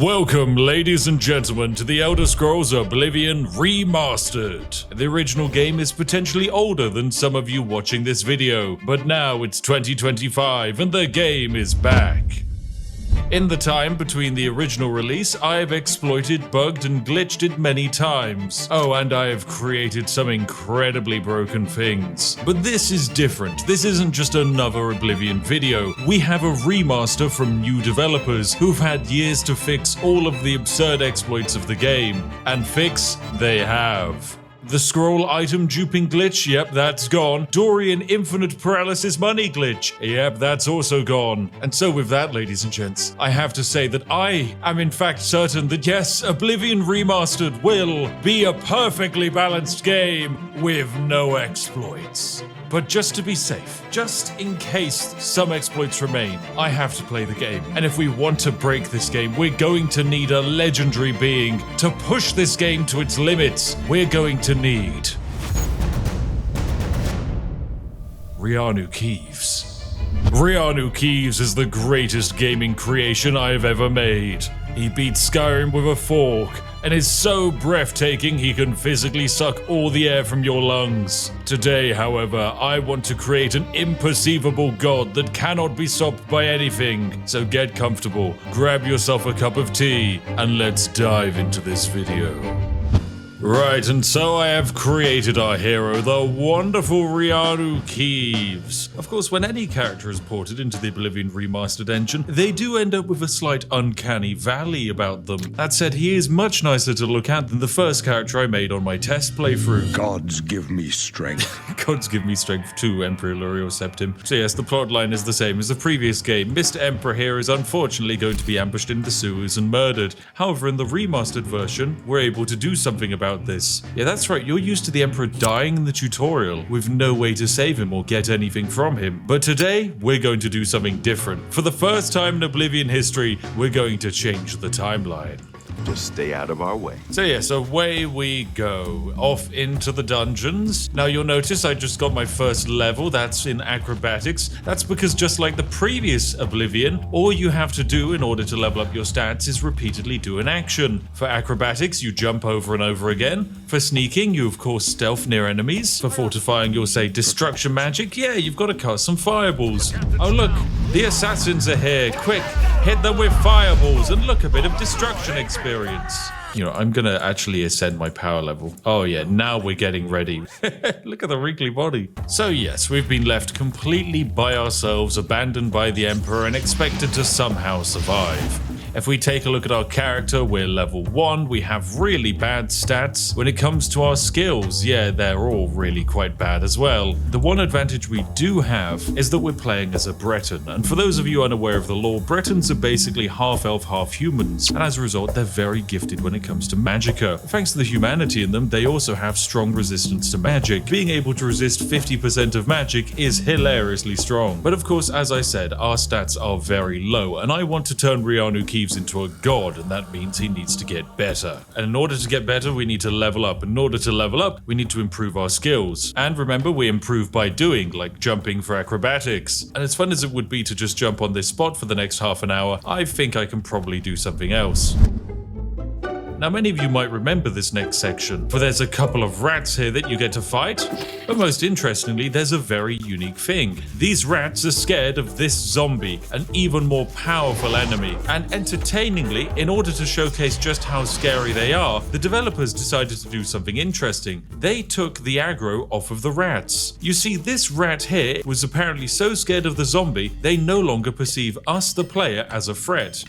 Welcome, ladies and gentlemen, to the Elder Scrolls Oblivion Remastered. The original game is potentially older than some of you watching this video, but now it's 2025 and the game is back. In the time between the original release, I have exploited, bugged, and glitched it many times. Oh, and I have created some incredibly broken things. But this is different. This isn't just another Oblivion video. We have a remaster from new developers who've had years to fix all of the absurd exploits of the game. And fix, they have. The scroll item duping glitch, yep, that's gone. Dorian infinite paralysis money glitch, yep, that's also gone. And so with that, ladies and gents, I have to say that I am in fact certain that yes, Oblivion Remastered will be a perfectly balanced game with no exploits. But just to be safe, just in case some exploits remain, I have to play the game. And if we want to break this game, we're going to need a legendary being to push this game to its limits. We're going to need Reanu Keeves. Reanu Keeves is the greatest gaming creation I have ever made. He beats Skyrim with a fork, and is so breathtaking he can physically suck all the air from your lungs. Today, however, I want to create an imperceivable god that cannot be stopped by anything. So get comfortable, grab yourself a cup of tea, and let's dive into this video. Right, and so I have created our hero, the wonderful Reanu Keeves. Of course, when any character is ported into the Oblivion Remastered engine, they do end up with a slight uncanny valley about them. That said, he is much nicer to look at than the first character I made on my test playthrough. Gods give me strength. Gods give me strength too, Emperor Lurio Septim. So yes, the plotline is the same as the previous game. Mr. Emperor here is unfortunately going to be ambushed in the sewers and murdered. However, in the remastered version, we're able to do something about this. Yeah, that's right, you're used to the Emperor dying in the tutorial with no way to save him or get anything from him. But today, we're going to do something different. For the first time in Oblivion history, we're going to change the timeline. Just stay out of our way. So yes, away we go. Off into the dungeons. Now you'll notice I just got my first level, that's in acrobatics. That's because just like the previous Oblivion, all you have to do in order to level up your stats is repeatedly do an action. For acrobatics, you jump over and over again. For sneaking, you of course stealth near enemies. For fortifying, you'll say destruction magic. Yeah, you've got to cast some fireballs. Oh look, the assassins are here. Quick, hit them with fireballs and look, a bit of destruction experience. You know, I'm gonna actually ascend my power level. Oh yeah, now we're getting ready. Look at the wrinkly body. So yes, we've been left completely by ourselves, abandoned by the Emperor, and expected to somehow survive. If we take a look at our character, we're level 1, we have really bad stats. When it comes to our skills, yeah, they're all really quite bad as well. The one advantage we do have is that we're playing as a Breton, and for those of you unaware of the lore, Bretons are basically half elf, half humans, and as a result, they're very gifted when it comes to magicka. Thanks to the humanity in them, they also have strong resistance to magic. Being able to resist 50% of magic is hilariously strong. But of course, as I said, our stats are very low, and I want to turn Reanu Keeves into a god, and that means he needs to get better. And in order to get better, we need to level up. In order to level up, we need to improve our skills. And remember, we improve by doing, like jumping for acrobatics. And as fun as it would be to just jump on this spot for the next half an hour, I think I can probably do something else. Now many of you might remember this next section, for there's a couple of rats here that you get to fight. But most interestingly, there's a very unique thing. These rats are scared of this zombie, an even more powerful enemy. And entertainingly, in order to showcase just how scary they are, the developers decided to do something interesting. They took the aggro off of the rats. You see, this rat here was apparently so scared of the zombie, they no longer perceive us, the player, as a threat.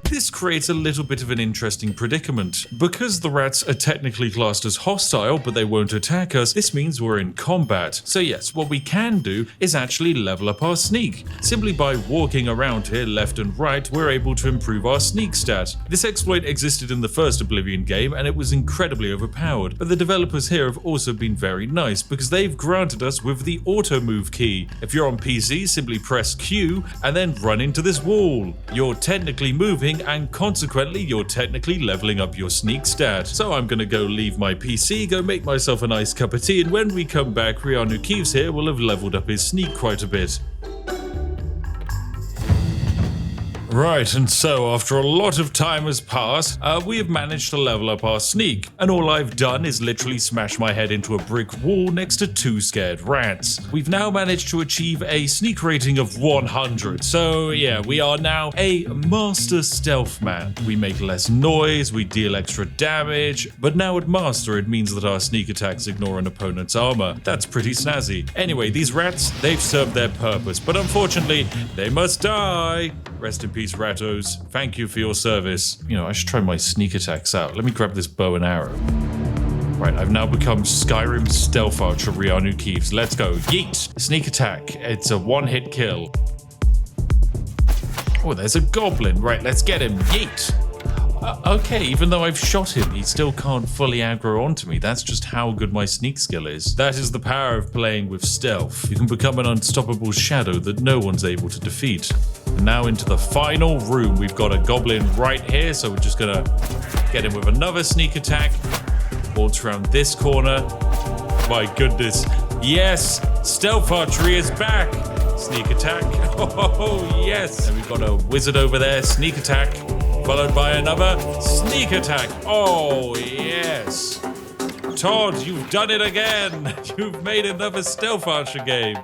This creates a little bit of an interesting predicament. Because the rats are technically classed as hostile, but they won't attack us, this means we're in combat. So yes, what we can do is actually level up our sneak. Simply by walking around here left and right, we're able to improve our sneak stat. This exploit existed in the first Oblivion game, and it was incredibly overpowered, but the developers here have also been very nice, because they've granted us with the auto move key. If you're on PC, simply press Q, and then run into this wall. You're technically moving, and consequently you're technically leveling up your sneak stat. So I'm gonna go leave my PC, go make myself a nice cup of tea, and when we come back, Reanu Keeves here will have leveled up his sneak quite a bit. Right, and so after a lot of time has passed, we have managed to level up our sneak. And all I've done is literally smash my head into a brick wall next to 2 scared rats. We've now managed to achieve a sneak rating of 100. So yeah, we are now a master stealth man. We make less noise, we deal extra damage, but now at master it means that our sneak attacks ignore an opponent's armor. That's pretty snazzy. Anyway, these rats, they've served their purpose, but unfortunately, they must die. Rest in peace, Rattos. Thank you for your service. You know, I should try my sneak attacks out. Let me grab this bow and arrow. Right, I've now become Skyrim Stealth Archer Reanu Keeves. Let's go. Yeet! Sneak attack. It's a one-hit kill. Oh, there's a goblin. Right, let's get him. Yeet! Okay, even though I've shot him, he still can't fully aggro onto me. That's just how good my sneak skill is. That is the power of playing with stealth. You can become an unstoppable shadow that no one's able to defeat. And now into the final room. We've got a goblin right here, so we're just gonna get him with another sneak attack. Waltz around this corner. My goodness. Yes! Stealth archery is back! Sneak attack. Oh, yes! And we've got a wizard over there. Sneak attack. Followed by another sneak attack. Oh, yes. Todd, you've done it again. You've made another stealth archer game.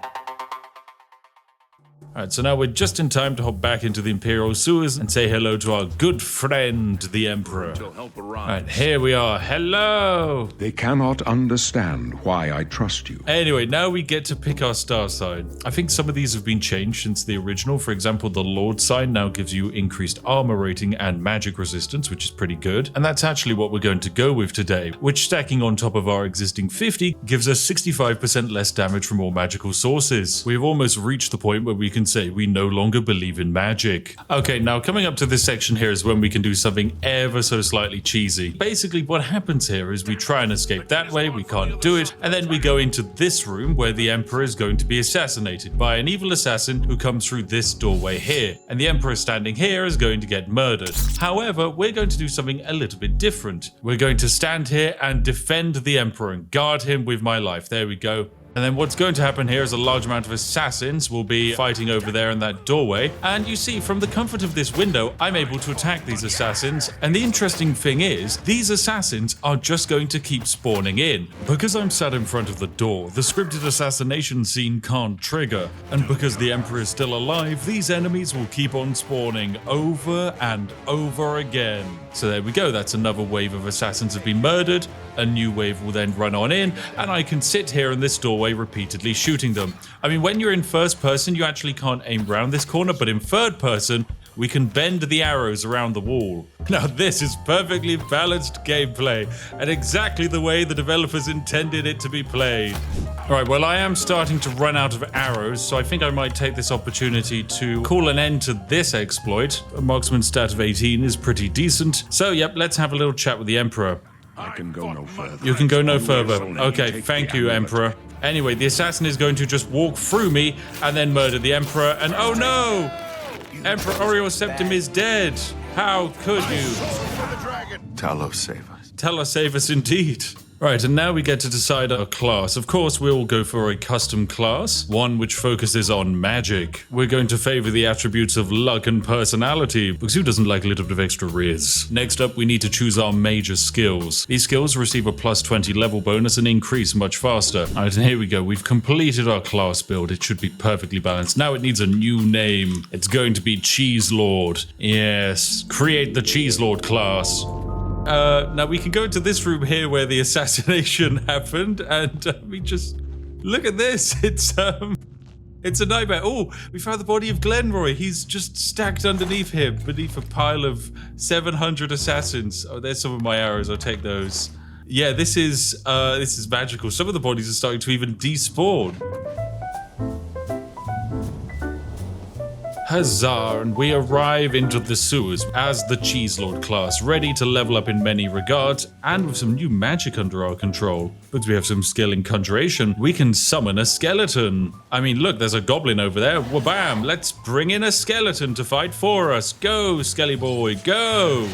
Alright, so now we're just in time to hop back into the Imperial sewers and say hello to our good friend, the Emperor. Alright, here we are. Hello! They cannot understand why I trust you. Anyway, now we get to pick our star sign. I think some of these have been changed since the original. For example, the Lord sign now gives you increased armor rating and magic resistance, which is pretty good. And that's actually what we're going to go with today, which stacking on top of our existing 50 gives us 65% less damage from all magical sources. We've almost reached the point where we can say we no longer believe in magic. Okay, now coming up to this section here is when we can do something ever so slightly cheesy. Basically, what happens here is we try and escape that way, we can't do it, and then we go into this room where the Emperor is going to be assassinated by an evil assassin who comes through this doorway here, and the Emperor standing here is going to get murdered. However, we're going to do something a little bit different. We're going to stand here and defend the Emperor and guard him with my life. There we go. And then what's going to happen here is a large amount of assassins will be fighting over there in that doorway. And you see, from the comfort of this window, I'm able to attack these assassins. And the interesting thing is, these assassins are just going to keep spawning in. Because I'm sat in front of the door, the scripted assassination scene can't trigger. And because the Emperor is still alive, these enemies will keep on spawning over and over again. So there we go, that's another wave of assassins have been murdered. A new wave will then run on in, and I can sit here in this doorway repeatedly shooting them. I mean, when you're in first person, you actually can't aim around this corner, but in third person, we can bend the arrows around the wall. Now this is perfectly balanced gameplay, and exactly the way the developers intended it to be played. Alright, well I am starting to run out of arrows, so I think I might take this opportunity to call an end to this exploit. A marksman stat of 18 is pretty decent, so yep, let's have a little chat with the Emperor. I can go no further. You can go no further. Okay, thank you, Emperor. Anyway, the assassin is going to just walk through me and then murder the Emperor, and oh no! Emperor Oriel Septim is dead. How could you? Talos, save us. Talos, save us indeed. Right, and now we get to decide our class. Of course, we'll go for a custom class, one which focuses on magic. We're going to favor the attributes of luck and personality, because who doesn't like a little bit of extra riz? Next up, we need to choose our major skills. These skills receive a plus 20 level bonus and increase much faster. Alright, and here we go. We've completed our class build. It should be perfectly balanced. Now it needs a new name. It's going to be Cheese Lord. Yes, create the Cheese Lord class. Now we can go into this room here where the assassination happened, and we just look at this. It's a nightmare. Oh, we found the body of Glenroy. He's just stacked underneath him, beneath a pile of 700 assassins. Oh, there's some of my arrows. I'll take those. Yeah, this is magical. Some of the bodies are starting to even despawn. Huzzah, and we arrive into the sewers as the Cheese Lord class, ready to level up in many regards, and with some new magic under our control. Because we have some skill in conjuration, we can summon a skeleton. I mean, look, there's a goblin over there. Wabam! Let's bring in a skeleton to fight for us. Go, Skelly boy, go!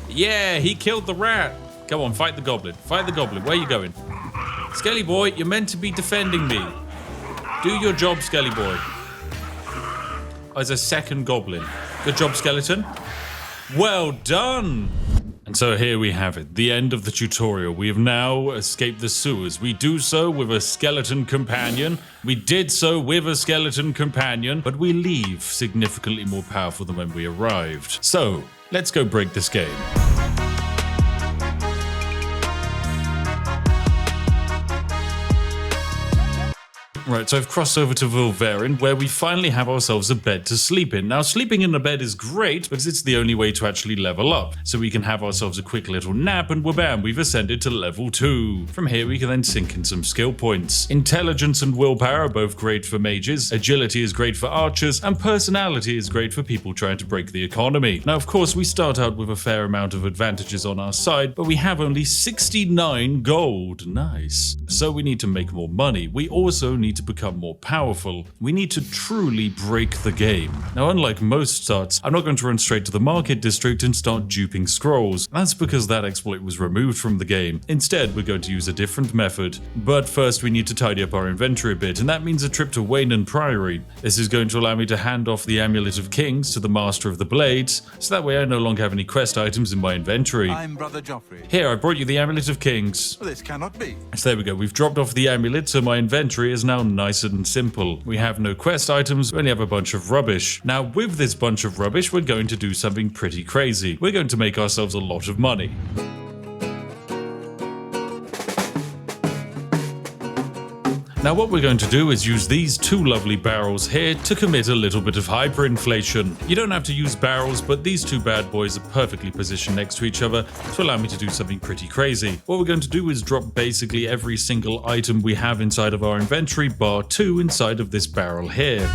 Yeah, he killed the rat. Come on, fight the goblin. Fight the goblin. Where are you going? Skelly boy, you're meant to be defending me. Do your job, Skelly boy. Oh, there's a second goblin. Good job, skeleton. Well done! And so here we have it, the end of the tutorial. We have now escaped the sewers. We do so with a skeleton companion. We did so with a skeleton companion, but we leave significantly more powerful than when we arrived. So, let's go break this game. Right, so I've crossed over to Vulverin, where we finally have ourselves a bed to sleep in. Now, sleeping in a bed is great, because it's the only way to actually level up. So we can have ourselves a quick little nap, and wha-bam, we've ascended to level 2. From here, we can then sink in some skill points. Intelligence and willpower are both great for mages, agility is great for archers, and personality is great for people trying to break the economy. Now, of course, we start out with a fair amount of advantages on our side, but we have only 69 gold. Nice. So we need to make more money. We also need to become more powerful. We need to truly break the game. Now, unlike most starts, I'm not going to run straight to the market district and start duping scrolls. That's because that exploit was removed from the game. Instead, we're going to use a different method. But first, we need to tidy up our inventory a bit, and that means a trip to Wayne Priory. This is going to allow me to hand off the Amulet of Kings to the Master of the Blades, so that way I no longer have any quest items in my inventory. I'm Brother Joffrey. Here, I brought you the Amulet of Kings. Well, this cannot be. So there we go, we've dropped off the amulet, so my inventory is now nice and simple. We have no quest items, we only have a bunch of rubbish. Now, with this bunch of rubbish, we're going to do something pretty crazy. We're going to make ourselves a lot of money. Now what we're going to do is use these two lovely barrels here to commit a little bit of hyperinflation. You don't have to use barrels, but these two bad boys are perfectly positioned next to each other to allow me to do something pretty crazy. What we're going to do is drop basically every single item we have inside of our inventory, bar 2 inside of this barrel here.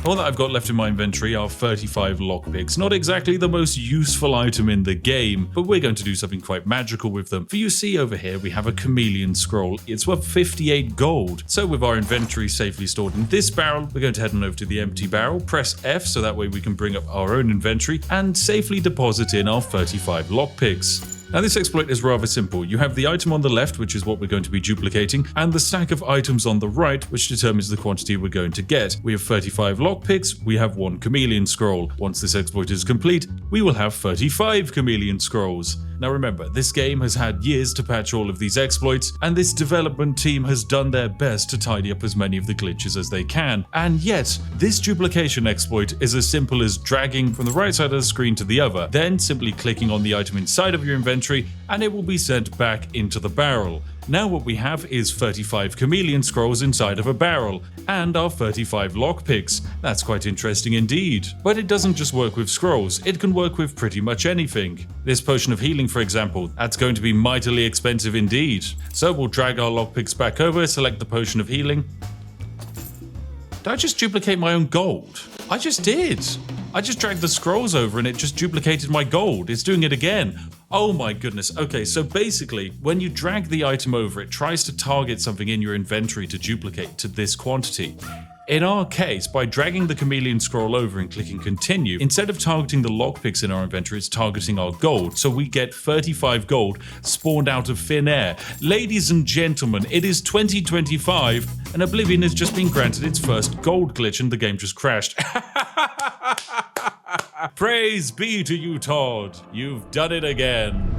All that I've got left in my inventory are 35 lockpicks. Not exactly the most useful item in the game, but we're going to do something quite magical with them. For you see over here, we have a chameleon scroll. It's worth 58 gold. So with our inventory safely stored in this barrel, we're going to head on over to the empty barrel, press F so that way we can bring up our own inventory and safely deposit in our 35 lockpicks. Now this exploit is rather simple. You have the item on the left, which is what we're going to be duplicating, and the stack of items on the right, which determines the quantity we're going to get. We have 35 lockpicks, we have 1 chameleon scroll. Once this exploit is complete, we will have 35 chameleon scrolls. Now remember, this game has had years to patch all of these exploits, and this development team has done their best to tidy up as many of the glitches as they can. And yet, this duplication exploit is as simple as dragging from the right side of the screen to the other, then simply clicking on the item inside of your inventory, and it will be sent back into the barrel. Now what we have is 35 chameleon scrolls inside of a barrel, and our 35 lockpicks. That's quite interesting indeed. But it doesn't just work with scrolls, it can work with pretty much anything. This potion of healing, for example, that's going to be mightily expensive indeed. So we'll drag our lockpicks back over, select the potion of healing. Did I just duplicate my own gold? I just did. I just dragged the scrolls over and it just duplicated my gold. It's doing it again. Oh my goodness. Okay, so basically, when you drag the item over, it tries to target something in your inventory to duplicate to this quantity. In our case, by dragging the chameleon scroll over and clicking continue, instead of targeting the lockpicks in our inventory, it's targeting our gold. So we get 35 gold spawned out of thin air. Ladies and gentlemen, it is 2025 and Oblivion has just been granted its first gold glitch and the game just crashed. Praise be to you, Todd. You've done it again.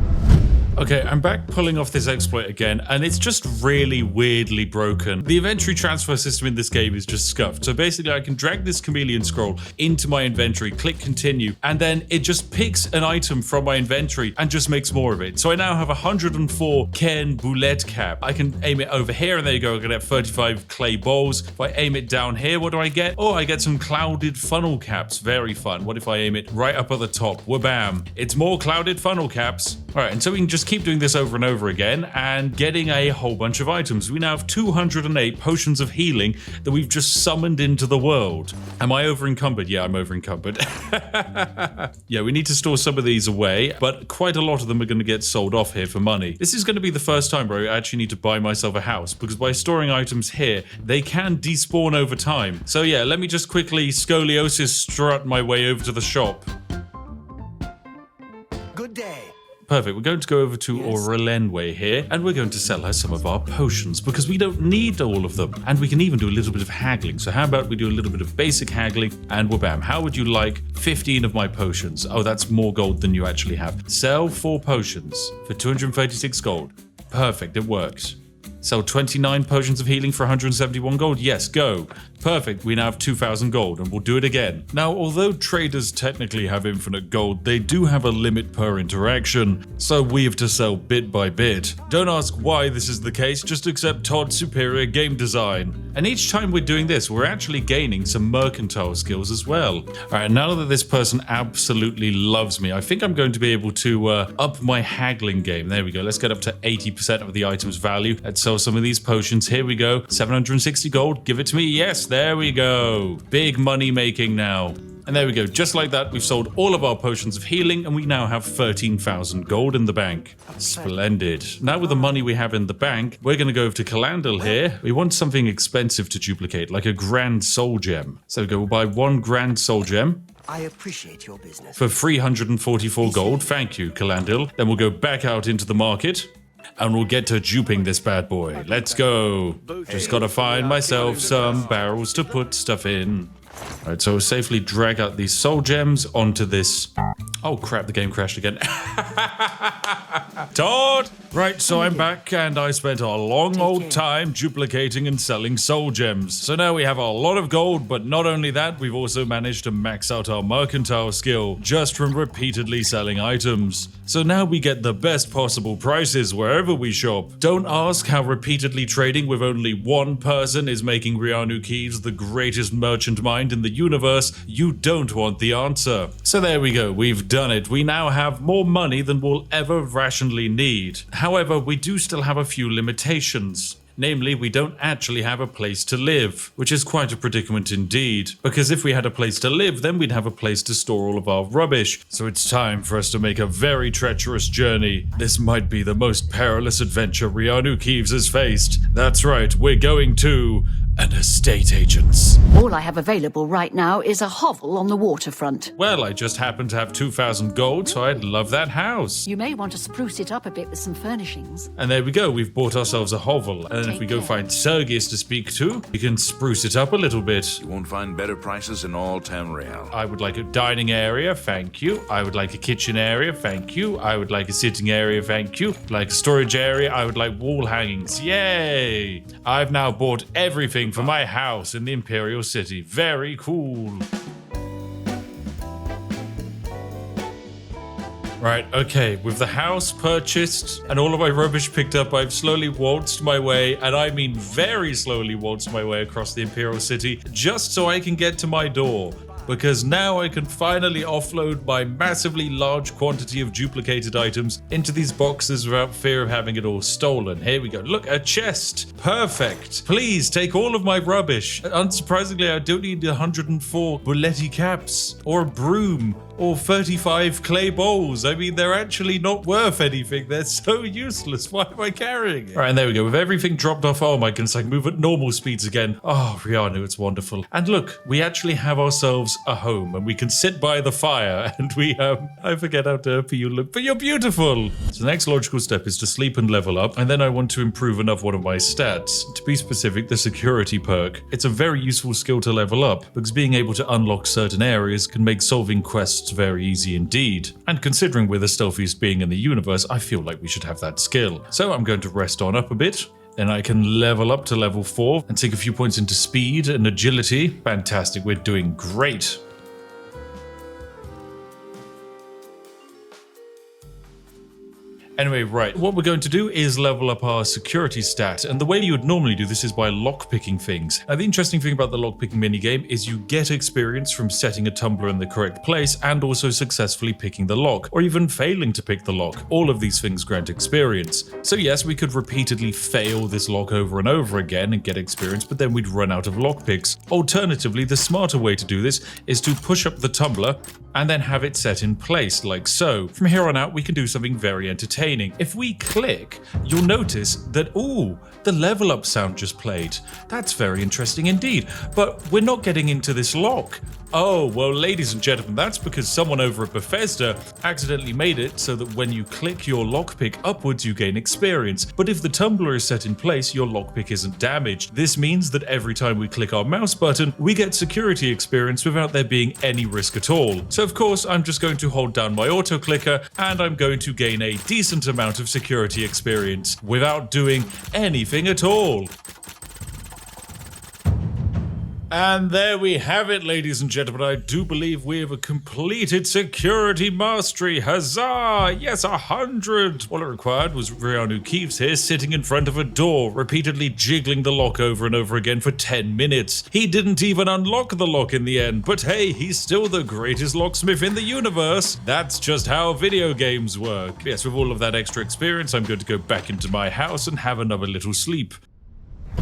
Okay, I'm back pulling off this exploit again, and it's just really weirdly broken. The inventory transfer system in this game is just scuffed. So basically, I can drag this chameleon scroll into my inventory, click continue, and then it just picks an item from my inventory and just makes more of it. So I now have 104 Ken Boulette cap. I can aim it over here, and there you go. I get 35 clay bowls. If I aim it down here, what do I get? Oh, I get some clouded funnel caps. Very fun. What if I aim it right up at the top? Wha-bam. It's more clouded funnel caps. All right, and so we can just keep doing this over and over again and getting a whole bunch of items. We now have 208 potions of healing that we've just summoned into the world. Am I over encumbered? Yeah, I'm over encumbered. Yeah, we need to store some of these away, but quite a lot of them are going to get sold off here for money. This is going to be the first time where I actually need to buy myself a house, because by storing items here, they can despawn over time. So yeah, let me just quickly scoliosis strut my way over to the shop. Good day. Perfect. We're going to go over to Aurelenway here, and we're going to sell her some of our potions because we don't need all of them. And we can even do a little bit of haggling. So how about we do a little bit of basic haggling, and bam. How would you like 15 of my potions? Oh, that's more gold than you actually have. Sell 4 potions for 236 gold. Perfect. It works. Sell 29 potions of healing for 171 gold. Yes, go. Perfect. We now have 2,000 gold, and we'll do it again. Now, although traders technically have infinite gold, they do have a limit per interaction, so we have to sell bit by bit. Don't ask why this is the case, just accept Todd's superior game design. And each time we're doing this, we're actually gaining some mercantile skills as well. Alright, now that this person absolutely loves me, I think I'm going to be able to up my haggling game. There we go. Let's get up to 80% of the item's value. Let's sell some of these potions. Here we go. 760 gold. Give it to me. Yes, there we go. Big money making now. And there we go. Just like that, we've sold all of our potions of healing, and we now have 13,000 gold in the bank. Splendid. Now with the money we have in the bank, we're going to go over to Calandal here. We want something expensive to duplicate, like a grand soul gem. So we'll buy 1 grand soul gem. I appreciate your business. For 344 gold. Thank you, Calandal. Then we'll go back out into the market. And we'll get to duping this bad boy. Let's go. Just gotta find myself some barrels to put stuff in. Alright, so we'll safely drag out these soul gems onto this. Oh crap, the game crashed again. Todd! Right, so I'm back, and I spent a long old time duplicating and selling soul gems. So now we have a lot of gold, but not only that, we've also managed to max out our mercantile skill just from repeatedly selling items. So now we get the best possible prices wherever we shop. Don't ask how repeatedly trading with only one person is making Reanu Keeves the greatest merchant mind in the universe. You don't want the answer. So there we go, we've done it. We now have more money than we'll ever rationally need. However, we do still have a few limitations. Namely, we don't actually have a place to live, which is quite a predicament indeed. Because if we had a place to live, then we'd have a place to store all of our rubbish. So it's time for us to make a very treacherous journey. This might be the most perilous adventure Reanu Keeves has faced. That's right, we're going to an estate agent's. All I have available right now is a hovel on the waterfront. Well, I just happen to have 2,000 gold, so I'd love that house. You may want to spruce it up a bit with some furnishings. And there we go, we've bought ourselves a hovel. And then if we go find Sergius to speak to, we can spruce it up a little bit. You won't find better prices in all Tamriel. I would like a dining area, thank you. I would like a kitchen area, thank you. I would like a sitting area, thank you. Like a storage area, I would like wall hangings, yay! I've now bought everything for my house in the Imperial City. Very cool. Right, okay, with the house purchased and all of my rubbish picked up, I've slowly waltzed my way, and I mean very slowly waltzed my way across the Imperial City, just so I can get to my door. Because now I can finally offload my massively large quantity of duplicated items into these boxes without fear of having it all stolen. Here we go. Look, a chest. Perfect. Please take all of my rubbish. Unsurprisingly, I don't need 104 Bulletti caps or a broom or 35 clay bowls. I mean, they're actually not worth anything. They're so useless. Why am I carrying it? All right, and there we go. With everything dropped off, oh my goodness, I can move at normal speeds again. Oh, Reanu, it's wonderful. And look, we actually have ourselves a home, and we can sit by the fire, and we I forget how derpy you look, but you're beautiful. So the next logical step is to sleep and level up, and then I want to improve another one of my stats. To be specific, the security perk. It's a very useful skill to level up, because being able to unlock certain areas can make solving quests very easy indeed. And considering we're the stealthiest being in the universe, I feel like we should have that skill. So I'm going to rest on up a bit. Then I can level up to level 4 and take a few points into speed and agility. Fantastic, we're doing great. Anyway, right, what we're going to do is level up our security stat, and the way you would normally do this is by lockpicking things. Now, the interesting thing about the lockpicking minigame is you get experience from setting a tumbler in the correct place and also successfully picking the lock, or even failing to pick the lock. All of these things grant experience. So yes, we could repeatedly fail this lock over and over again and get experience, but then we'd run out of lockpicks. Alternatively, the smarter way to do this is to push up the tumbler and then have it set in place, like so. From here on out, we can do something very entertaining. If we click, you'll notice that, ooh, the level up sound just played. That's very interesting indeed. But we're not getting into this lock. Oh, well, ladies and gentlemen, that's because someone over at Bethesda accidentally made it so that when you click your lockpick upwards, you gain experience. But if the tumbler is set in place, your lockpick isn't damaged. This means that every time we click our mouse button, we get security experience without there being any risk at all. So of course, I'm just going to hold down my auto clicker and I'm going to gain a decent amount of security experience without doing anything at all. And there we have it, ladies and gentlemen. I do believe we have completed security mastery. Huzzah! Yes, 100! All it required was Reanu Keeves here sitting in front of a door, repeatedly jiggling the lock over and over again for 10 minutes. He didn't even unlock the lock in the end, but hey, he's still the greatest locksmith in the universe. That's just how video games work. Yes, with all of that extra experience, I'm going to go back into my house and have another little sleep.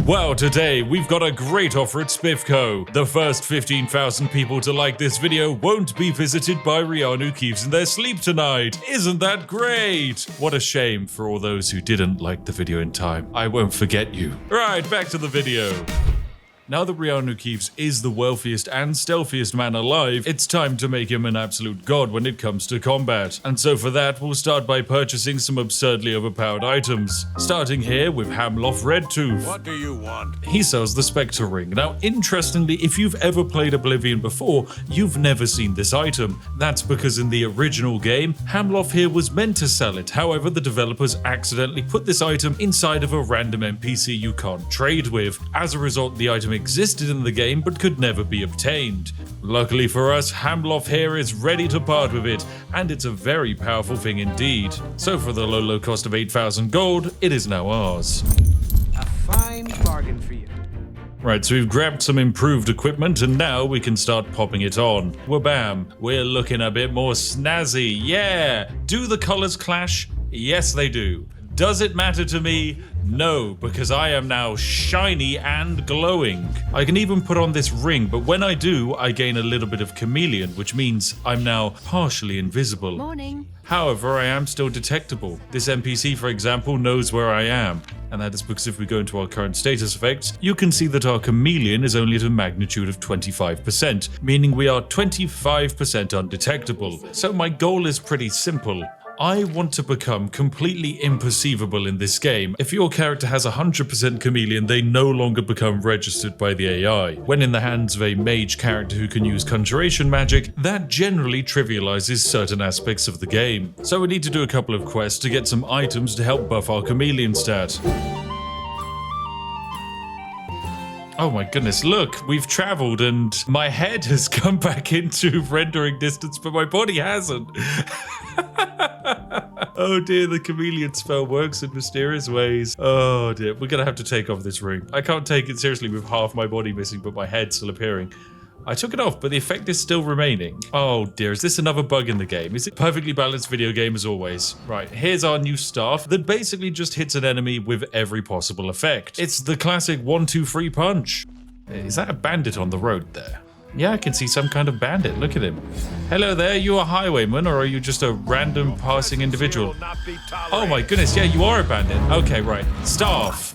Well, today we've got a great offer at Spiffco. The first 15,000 people to like this video won't be visited by Reanu Keeves in their sleep tonight. Isn't that great? What a shame for all those who didn't like the video in time. I won't forget you. Right, back to the video. Now that Reanu Keeves is the wealthiest and stealthiest man alive, it's time to make him an absolute god when it comes to combat. And so for that, we'll start by purchasing some absurdly overpowered items. Starting here with Hamloff Redtooth. What do you want? He sells the Spectre Ring. Now, interestingly, if you've ever played Oblivion before, you've never seen this item. That's because in the original game, Hamloff here was meant to sell it. However, the developers accidentally put this item inside of a random NPC you can't trade with. As a result, the item existed in the game but could never be obtained. Luckily for us, Hamloff here is ready to part with it, and it's a very powerful thing indeed. So for the low cost of 8,000 gold, it is now ours. A fine bargain for you. Right, so we've grabbed some improved equipment and now we can start popping it on. Wabam, we're looking a bit more snazzy, yeah! Do the colors clash? Yes, they do. Does it matter to me? No, because I am now shiny and glowing. I can even put on this ring, but when I do, I gain a little bit of chameleon, which means I'm now partially invisible. Morning. However, I am still detectable. This NPC, for example, knows where I am. And that is because if we go into our current status effects, you can see that our chameleon is only at a magnitude of 25%, meaning we are 25% undetectable. So my goal is pretty simple. I want to become completely imperceivable in this game. If your character has 100% chameleon, they no longer become registered by the AI. When in the hands of a mage character who can use conjuration magic, that generally trivializes certain aspects of the game. So we need to do a couple of quests to get some items to help buff our chameleon stat. Oh my goodness, look, we've traveled and my head has come back into rendering distance, but my body hasn't. Oh dear, the chameleon spell works in mysterious ways. Oh dear, we're gonna have to take off this ring. I can't take it seriously with half my body missing, but my head still appearing. I took it off, but the effect is still remaining. Oh dear, is this another bug in the game? Is it a perfectly balanced video game as always? Right, here's our new staff that basically just hits an enemy with every possible effect. It's the classic 1-2-3 punch. Is that a bandit on the road there? Yeah, I can see some kind of bandit. Look at him. Hello there, you a highwayman or are you just a random passing individual? Oh my goodness, yeah, you are a bandit. Okay, right. Staff.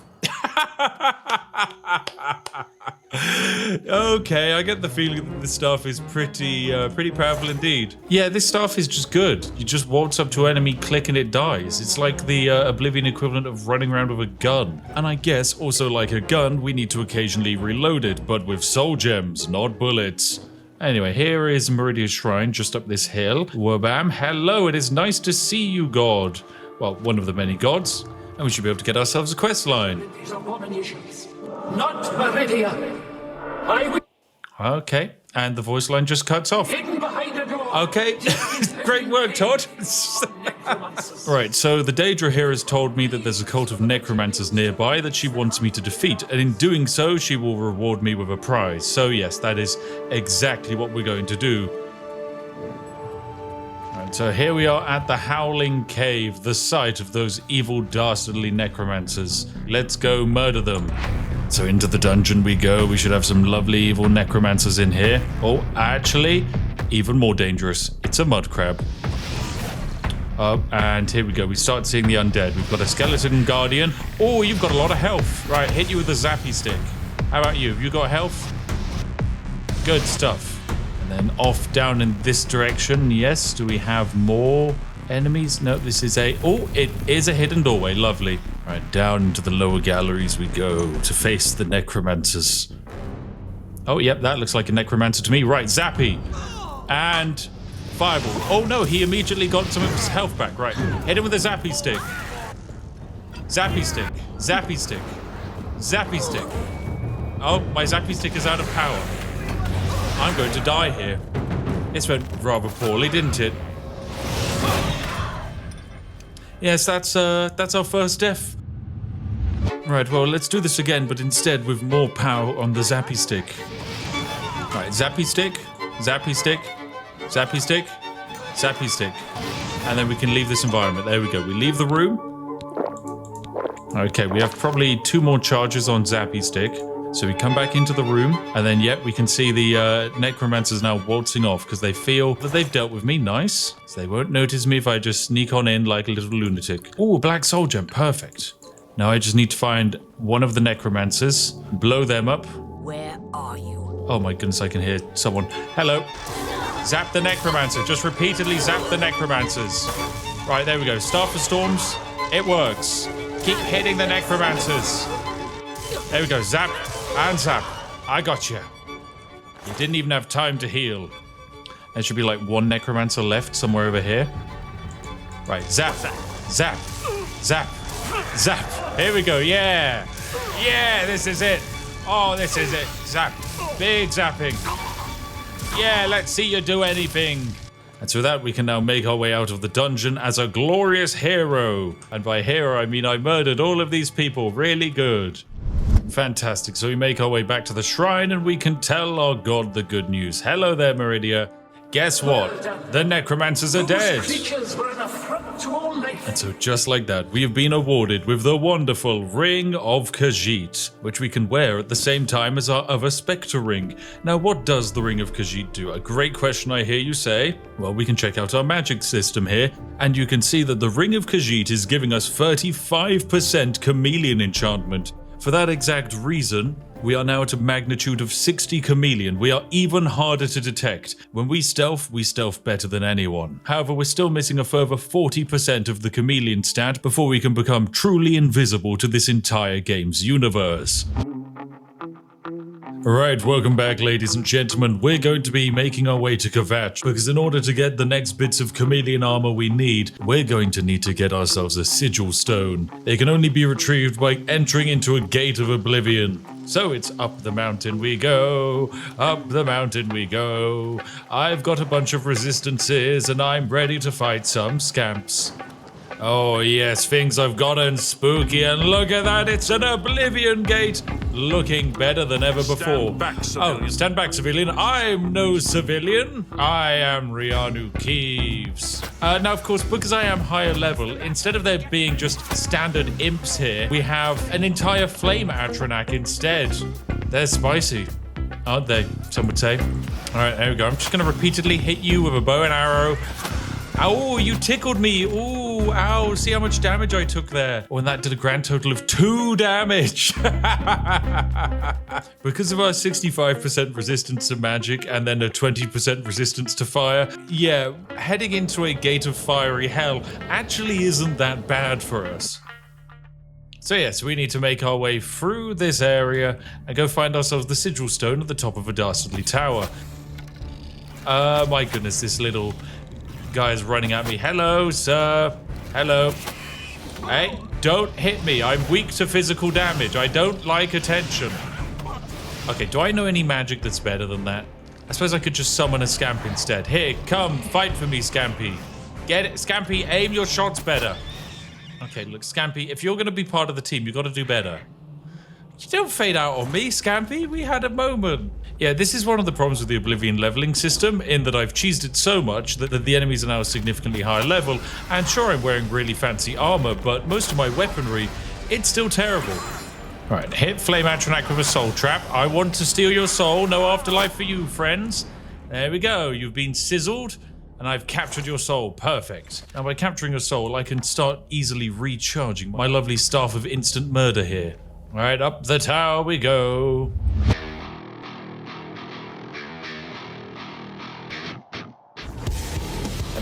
Okay, I get the feeling that this staff is pretty powerful indeed. Yeah, this staff is just good. You just waltz up to an enemy, click, and it dies. It's like the Oblivion equivalent of running around with a gun. And I guess, also like a gun, we need to occasionally reload it, but with soul gems, not bullets. Anyway, here is Meridia's Shrine just up this hill. Wabam, hello, it is nice to see you, God. Well, one of the many gods. And we should be able to get ourselves a quest line. These abominations. Not Meridia. Okay, and the voice line just cuts off. Hidden behind a door. Okay, great work, Todd. Right, so the Daedra here has told me that there's a cult of necromancers nearby that she wants me to defeat, and in doing so, she will reward me with a prize. So yes, that is exactly what we're going to do. Right, so here we are at the Howling Cave, the site of those evil, dastardly necromancers. Let's go murder them. So into the dungeon we go. We should have some lovely evil necromancers in here. Oh, actually, even more dangerous. It's a mud crab. Oh, and here we go. We start seeing the undead. We've got a skeleton guardian. Oh, you've got a lot of health. Right, hit you with a zappy stick. How about you? Have you got health? Good stuff. And And then off down in this direction. Yes, do we have more enemies? No, this is a... Oh, it is a hidden doorway. Lovely. All right, down into the lower galleries we go to face the Necromancers. Oh, yep, that looks like a Necromancer to me. Right, Zappy. And Fireball. Oh, no, he immediately got some of his health back. Right, hit him with a Zappy stick. Zappy stick. Zappy stick. Zappy stick. Oh, my Zappy stick is out of power. I'm going to die here. This went rather poorly, didn't it? Yes, that's our first death. Right, well, let's do this again, but instead with more power on the Zappy stick. Right, Zappy stick, Zappy stick, Zappy stick, Zappy stick. And then we can leave this environment. There we go. We leave the room. Okay, we have probably 2 more charges on Zappy stick. So we come back into the room, and then, yep, we can see the Necromancers now waltzing off because they feel that they've dealt with me. Nice. So they won't notice me if I just sneak on in like a little lunatic. Ooh, Black Soul Gem. Perfect. Now I just need to find one of the Necromancers, blow them up. Where are you? Oh my goodness, I can hear someone. Hello. Zap the Necromancer. Just repeatedly zap the Necromancers. Right, there we go. Staff of Storms. It works. Keep hitting the Necromancers. There we go. Zap and zap. I got you. You didn't even have time to heal. There should be like 1 Necromancer left somewhere over here. Right. Zap. Zap. Zap. Zap. Here we go. Yeah. Yeah, this is it. Oh, this is it. Zap. Big zapping. Yeah, let's see you do anything. And so that we can now make our way out of the dungeon as a glorious hero. And by hero, I mean I murdered all of these people. Really good. Fantastic. So we make our way back to the shrine and we can tell our god the good news. Hello there, Meridia. Guess what? The Necromancers are dead. Creatures were an affront to all life. And so just like that, we have been awarded with the wonderful Ring of Khajiit, which we can wear at the same time as our other Spectre ring. Now, what does the Ring of Khajiit do? A great question, I hear you say. Well, we can check out our magic system here, and you can see that the Ring of Khajiit is giving us 35% Chameleon enchantment. For that exact reason, we are now at a magnitude of 60 Chameleon. We are even harder to detect. When we stealth better than anyone. However, we're still missing a further 40% of the Chameleon stat before we can become truly invisible to this entire game's universe. Alright, welcome back, ladies and gentlemen. We're going to be making our way to Kvatch, because in order to get the next bits of chameleon armor we need, we're going to need to get ourselves a sigil stone. They can only be retrieved by entering into a gate of oblivion. So it's up the mountain we go, up the mountain we go. I've got a bunch of resistances and I'm ready to fight some scamps. Oh yes, things have gotten spooky, and look at that, it's an Oblivion gate! Looking better than ever before. Stand back, civilian. Oh, stand back, civilian. I'm no civilian. I am Reanu Keeves. Now, of course, because I am higher level, instead of there being just standard imps here, we have an entire flame Atronak instead. They're spicy, aren't they? Some would say. Alright, there we go. I'm just going to repeatedly hit you with a bow and arrow. Ow, you tickled me. Ooh, ow. See how much damage I took there. Oh, and that did a grand total of 2 damage. Because of our 65% resistance to magic and then a 20% resistance to fire, yeah, heading into a gate of fiery hell actually isn't that bad for us. So yes, we need to make our way through this area and go find ourselves the sigil stone at the top of a dastardly tower. My goodness, this little guy is running at me. Hello, sir. Hello. Hey, don't hit me. I'm weak to physical damage. I don't like attention. Okay, do I know any magic that's better than that? I suppose I could just summon a Scamp instead. Here, come, fight for me, Scampy. Get it, Scampy, aim your shots better. Okay, look, Scampy, if you're going to be part of the team, you've got to do better. You don't fade out on me, Scampy. We had a moment. Yeah, this is one of the problems with the Oblivion leveling system, in that I've cheesed it so much that the enemies are now significantly higher level, and sure, I'm wearing really fancy armor, but most of my weaponry, it's still terrible. Alright, hit Flame Atronak with a soul trap. I want to steal your soul. No afterlife for you, friends. There we go. You've been sizzled, and I've captured your soul. Perfect. Now, by capturing your soul, I can start easily recharging my lovely staff of instant murder here. Alright, up the tower we go.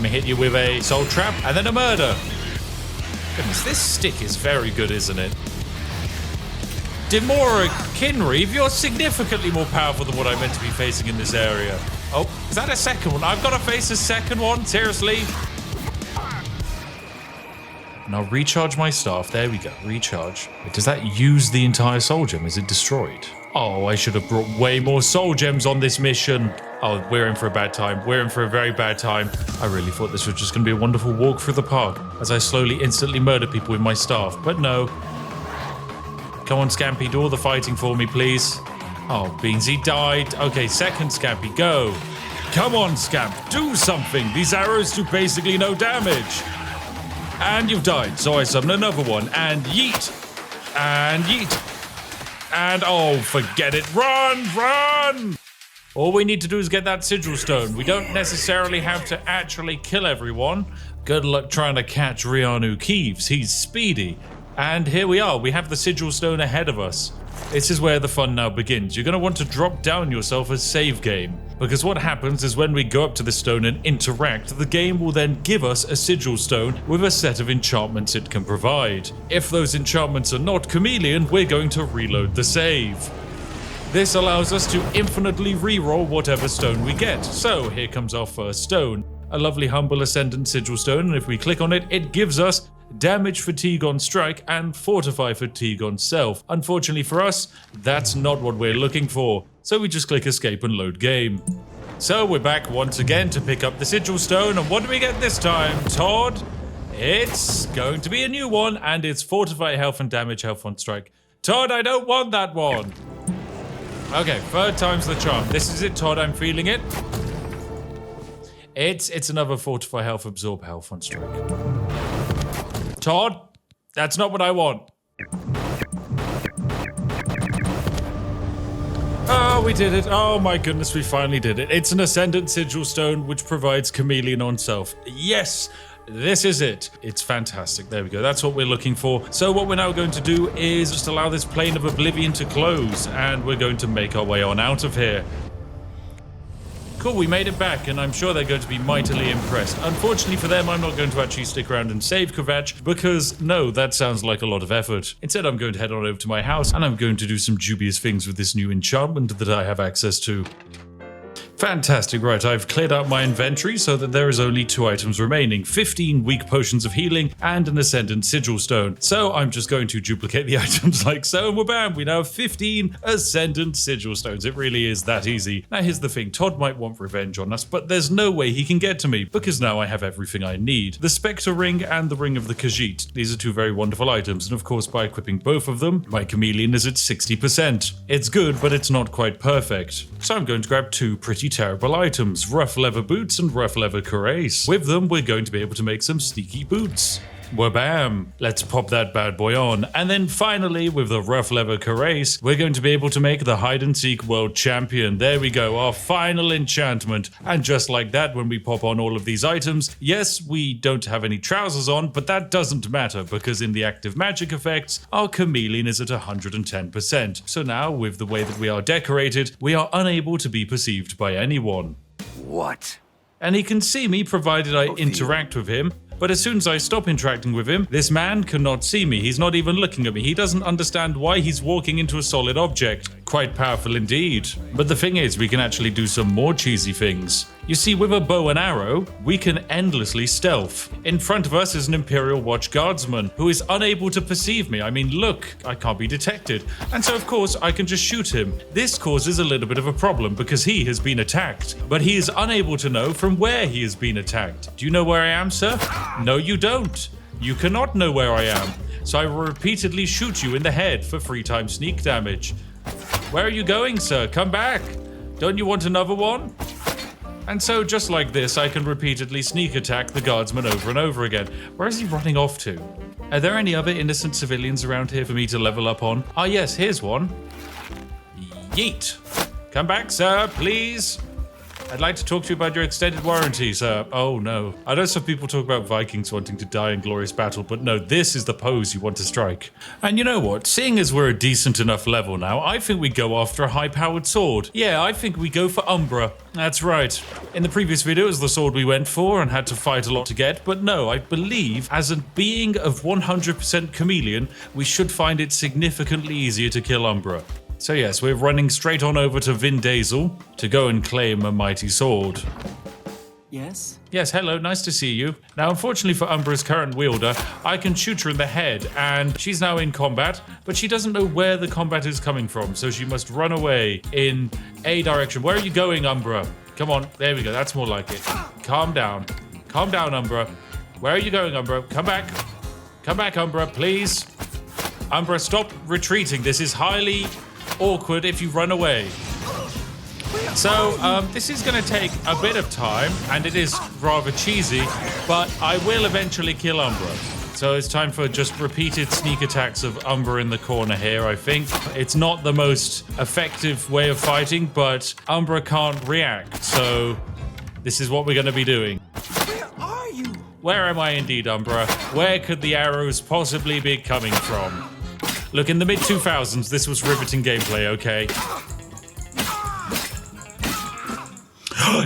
Let me hit you with a soul trap and then a murder. Goodness, this stick is very good, isn't it? Demora Kinreeve, you're significantly more powerful than what I'm meant to be facing in this area. Oh, is that a second one? I've got to face a second one? Seriously? Now recharge my staff. There we go. Recharge. Wait, does that use the entire soul gem? Is it destroyed? Oh, I should have brought way more soul gems on this mission. Oh, we're in for a bad time. We're in for a very bad time. I really thought this was just going to be a wonderful walk through the park as I slowly, instantly murder people with my staff. But no. Come on, Scampy, do all the fighting for me, please. Oh, Beansy died. Okay, second Scampy, go. Come on, Scamp, do something. These arrows do basically no damage. And you've died, so I summon another one. And yeet. And yeet. And oh, forget it. Run, run! All we need to do is get that sigil stone. We don't necessarily have to actually kill everyone. Good luck trying to catch Reanu Keeves. He's speedy. And here we are. We have the sigil stone ahead of us. This is where the fun now begins. You're going to want to drop down yourself a save game. Because what happens is when we go up to the stone and interact, the game will then give us a sigil stone with a set of enchantments it can provide. If those enchantments are not chameleon, we're going to reload the save. This allows us to infinitely reroll whatever stone we get. So here comes our first stone. A lovely humble ascendant sigil stone, and if we click on it, it gives us damage fatigue on strike and fortify fatigue on self. Unfortunately for us, that's not what we're looking for. So we just click escape and load game. So we're back once again to pick up the sigil stone, and what do we get this time, Todd? It's going to be a new one, and it's fortify health and damage health on strike. Todd, I don't want that one. Okay, third time's the charm. This is it, Todd, I'm feeling it. It's another fortify health, absorb health on strike. Todd, that's not what I want. Oh, we did it. Oh my goodness, we finally did it. It's an Ascendant Sigil Stone, which provides Chameleon on self. Yes, this is it. It's fantastic. There we go. That's what we're looking for. So what we're now going to do is just allow this plane of Oblivion to close, and we're going to make our way on out of here. Cool, we made it back, and I'm sure they're going to be mightily impressed. Unfortunately for them, I'm not going to actually stick around and save Kvatch, because no, that sounds like a lot of effort. Instead, I'm going to head on over to my house, and I'm going to do some dubious things with this new enchantment that I have access to. Fantastic, right, I've cleared out my inventory so that there is only 2 items remaining, 15 weak potions of healing and an Ascendant Sigil Stone. So I'm just going to duplicate the items like so, and wha-bam, we now have 15 Ascendant Sigil Stones. It really is that easy. Now here's the thing, Todd might want revenge on us, but there's no way he can get to me, because now I have everything I need. The Spectre Ring and the Ring of the Khajiit. These are 2 very wonderful items, and of course by equipping both of them, my Chameleon is at 60%. It's good, but it's not quite perfect. So I'm going to grab 2 pretty terrible items, rough leather boots and rough leather cuirass. With them, we're going to be able to make some sneaky boots. Wha-bam! Let's pop that bad boy on. And then finally, with the rough leather cuirass, we're going to be able to make the hide-and-seek world champion. There we go, our final enchantment. And just like that, when we pop on all of these items, yes, we don't have any trousers on, but that doesn't matter, because in the active magic effects, our chameleon is at 110%. So now, with the way that we are decorated, we are unable to be perceived by anyone. What? And he can see me provided I interact with him. But as soon as I stop interacting with him, this man cannot see me. He's not even looking at me. He doesn't understand why he's walking into a solid object. Quite powerful indeed. But the thing is, we can actually do some more cheesy things. You see, with a bow and arrow, we can endlessly stealth. In front of us is an Imperial Watch Guardsman who is unable to perceive me. I mean, look, I can't be detected. And so, of course, I can just shoot him. This causes a little bit of a problem because he has been attacked. But he is unable to know from where he has been attacked. Do you know where I am, sir? No, you don't. You cannot know where I am. So I will repeatedly shoot you in the head for 3 times sneak damage. Where are you going, sir? Come back. Don't you want another one? And so, just like this, I can repeatedly sneak attack the guardsman over and over again. Where is he running off to? Are there any other innocent civilians around here for me to level up on? Ah, yes, here's one. Yeet. Come back, sir, please. I'd like to talk to you about your extended warranty, sir. Oh, no. I know some people talk about Vikings wanting to die in glorious battle, but no, this is the pose you want to strike. And you know what? Seeing as we're a decent enough level now, I think we go after a high-powered sword. Yeah, I think we go for Umbra. That's right. In the previous video, it was the sword we went for and had to fight a lot to get, but no, I believe as a being of 100% chameleon, we should find it significantly easier to kill Umbra. So yes, we're running straight on over to Vindazel to go and claim a mighty sword. Yes? Yes, hello, nice to see you. Now, unfortunately for Umbra's current wielder, I can shoot her in the head, and she's now in combat, but she doesn't know where the combat is coming from, so she must run away in a direction. Where are you going, Umbra? Come on, there we go, that's more like it. Calm down. Calm down, Umbra. Where are you going, Umbra? Come back. Come back, Umbra, please. Umbra, stop retreating. This is highly awkward if you run away. So, this is going to take a bit of time, and it is rather cheesy, but I will eventually kill Umbra. So it's time for just repeated sneak attacks of Umbra in the corner here, I think. It's not the most effective way of fighting, but Umbra can't react, so this is what we're going to be doing. Where are you? Where am I indeed, Umbra? Where could the arrows possibly be coming from? Look, in the mid-2000s, this was riveting gameplay, okay?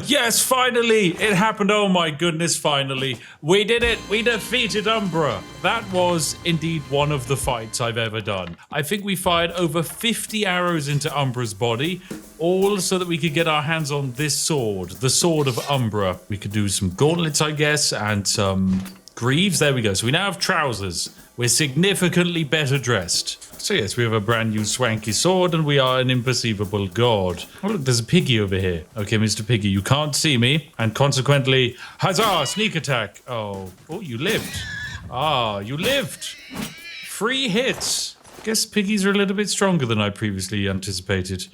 Yes, finally! It happened, oh my goodness, finally. We did it! We defeated Umbra! That was indeed one of the fights I've ever done. I think we fired over 50 arrows into Umbra's body, all so that we could get our hands on this sword, the Sword of Umbra. We could do some gauntlets, I guess, and some greaves. There we go. So we now have trousers. We're significantly better dressed. So yes, we have a brand new swanky sword and we are an imperceivable god. Oh look, there's a piggy over here. Okay, Mr. Piggy, you can't see me and consequently, huzzah, sneak attack. Oh, you lived. Ah, you lived. 3 hits. Guess piggies are a little bit stronger than I previously anticipated.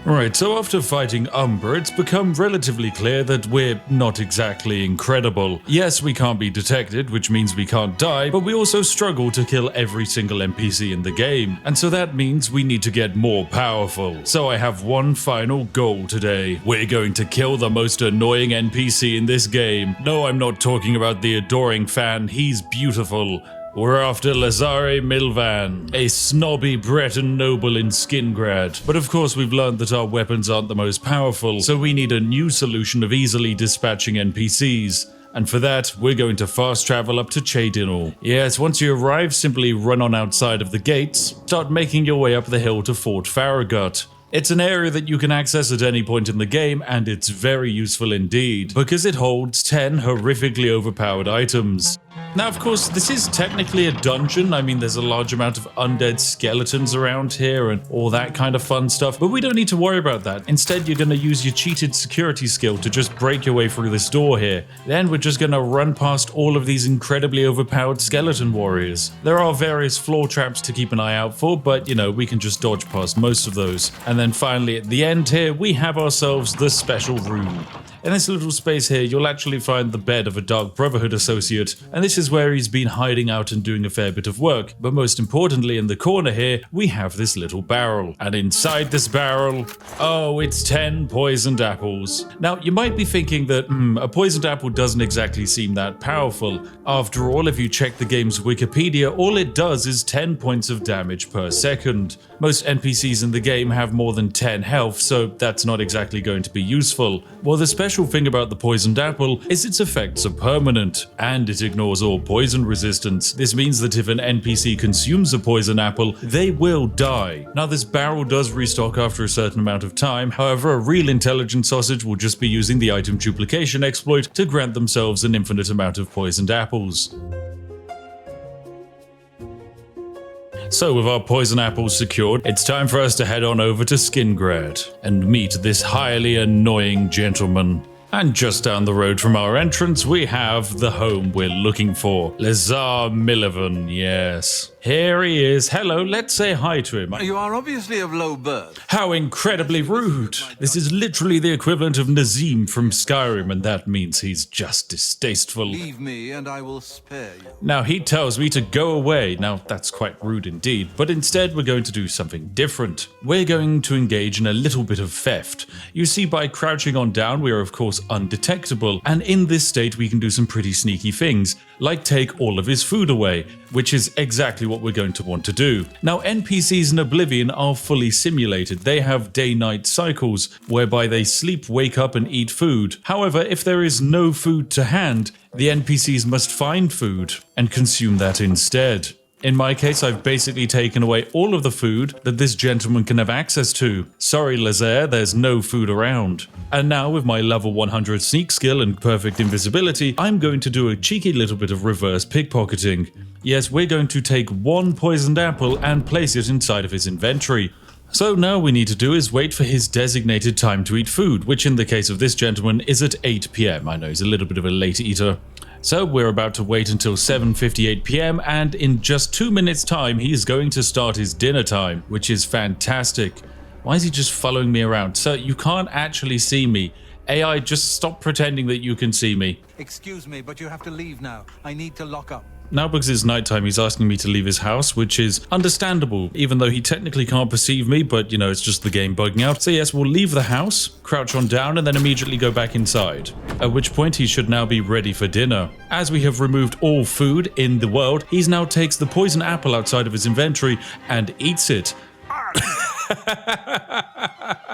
Right, so after fighting Umbra, it's become relatively clear that we're not exactly incredible. Yes, we can't be detected, which means we can't die, but we also struggle to kill every single NPC in the game. And so that means we need to get more powerful. So I have one final goal today. We're going to kill the most annoying NPC in this game. No, I'm not talking about the adoring fan, he's beautiful. We're after Lazare Milvan, a snobby Breton noble in Skingrad. But of course we've learned that our weapons aren't the most powerful, so we need a new solution of easily dispatching NPCs. And for that, we're going to fast travel up to Chadinal. Yes, once you arrive, simply run on outside of the gates, start making your way up the hill to Fort Farragut. It's an area that you can access at any point in the game, and it's very useful indeed, because it holds 10 horrifically overpowered items. Now, of course, this is technically a dungeon. I mean, there's a large amount of undead skeletons around here and all that kind of fun stuff, but we don't need to worry about that. Instead, you're going to use your cheated security skill to just break your way through this door here. Then we're just going to run past all of these incredibly overpowered skeleton warriors. There are various floor traps to keep an eye out for, but, you know, we can just dodge past most of those. And then finally, at the end here, we have ourselves the special room. In this little space here, you'll actually find the bed of a Dark Brotherhood associate, and this is where he's been hiding out and doing a fair bit of work. But most importantly, in the corner here, we have this little barrel. And inside this barrel, oh, it's 10 poisoned apples. Now, you might be thinking that, a poisoned apple doesn't exactly seem that powerful. After all, if you check the game's Wikipedia, all it does is 10 points of damage per second. Most NPCs in the game have more than 10 health, so that's not exactly going to be useful. Well, the special thing about the poisoned apple is its effects are permanent, and it ignores all poison resistance. This means that if an NPC consumes a poison apple, they will die. Now, this barrel does restock after a certain amount of time, however, a real intelligent sausage will just be using the item duplication exploit to grant themselves an infinite amount of poisoned apples. So with our poison apples secured, it's time for us to head on over to Skingrad and meet this highly annoying gentleman. And just down the road from our entrance, we have the home we're looking for. Lazare Milvan, yes. Here he is. Hello, let's say hi to him. You are obviously of low birth. How incredibly rude. This is literally the equivalent of Nazim from Skyrim, and that means he's just distasteful. Leave me and I will spare you. Now he tells me to go away. Now that's quite rude indeed, but instead we're going to do something different. We're going to engage in a little bit of theft. You see, by crouching on down, we are of course undetectable, and in this state we can do some pretty sneaky things, like take all of his food away, which is exactly what we're going to want to do. Now, NPCs in Oblivion are fully simulated. They have day-night cycles, whereby they sleep, wake up, and eat food. However, if there is no food to hand, the NPCs must find food and consume that instead. In my case, I've basically taken away all of the food that this gentleman can have access to. Sorry, Lazaire, there's no food around. And now, with my level 100 sneak skill and perfect invisibility, I'm going to do a cheeky little bit of reverse pickpocketing. Yes, we're going to take one poisoned apple and place it inside of his inventory. So now we need to do is wait for his designated time to eat food, which in the case of this gentleman is at 8 PM. I know he's a little bit of a late eater. So we're about to wait until 7:58 PM, and in just 2 minutes time he is going to start his dinner time, which is fantastic. Why is he just following me around? Sir, you can't actually see me. AI, just stop pretending that you can see me. Excuse me, but you have to leave now. I need to lock up. Now, because it's nighttime, he's asking me to leave his house, which is understandable, even though he technically can't perceive me, but you know, it's just the game bugging out. So yes, we'll leave the house, crouch on down, and then immediately go back inside. At which point he should now be ready for dinner. As we have removed all food in the world, he now takes the poison apple outside of his inventory and eats it.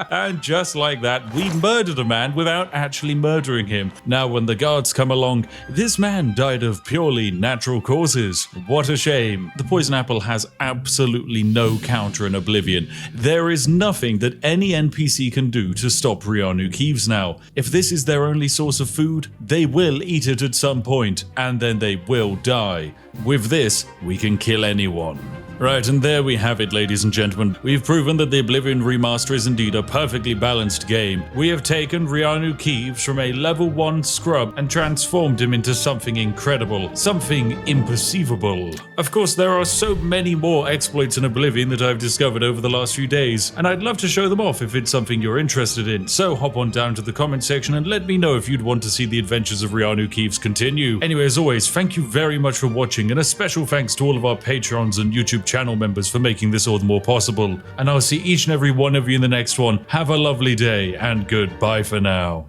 And just like that, we murdered a man without actually murdering him. Now, when the guards come along, this man died of purely natural causes. What a shame. The poison apple has absolutely no counter in Oblivion. There is nothing that any NPC can do to stop Reanu Keeves now. If this is their only source of food, they will eat it at some point, and then they will die. With this, we can kill anyone. Right, and there we have it, ladies and gentlemen. We've proven that the Oblivion Remaster is indeed a perfectly balanced game. We have taken Reanu Keeves from a level 1 scrub and transformed him into something incredible, something imperceivable. Of course, there are so many more exploits in Oblivion that I've discovered over the last few days, and I'd love to show them off if it's something you're interested in. So hop on down to the comment section and let me know if you'd want to see the adventures of Reanu Keeves continue. Anyway, as always, thank you very much for watching, and a special thanks to all of our Patrons and YouTube channel members for making this all the more possible. And I'll see each and every one of you in the next one. Have a lovely day, and goodbye for now.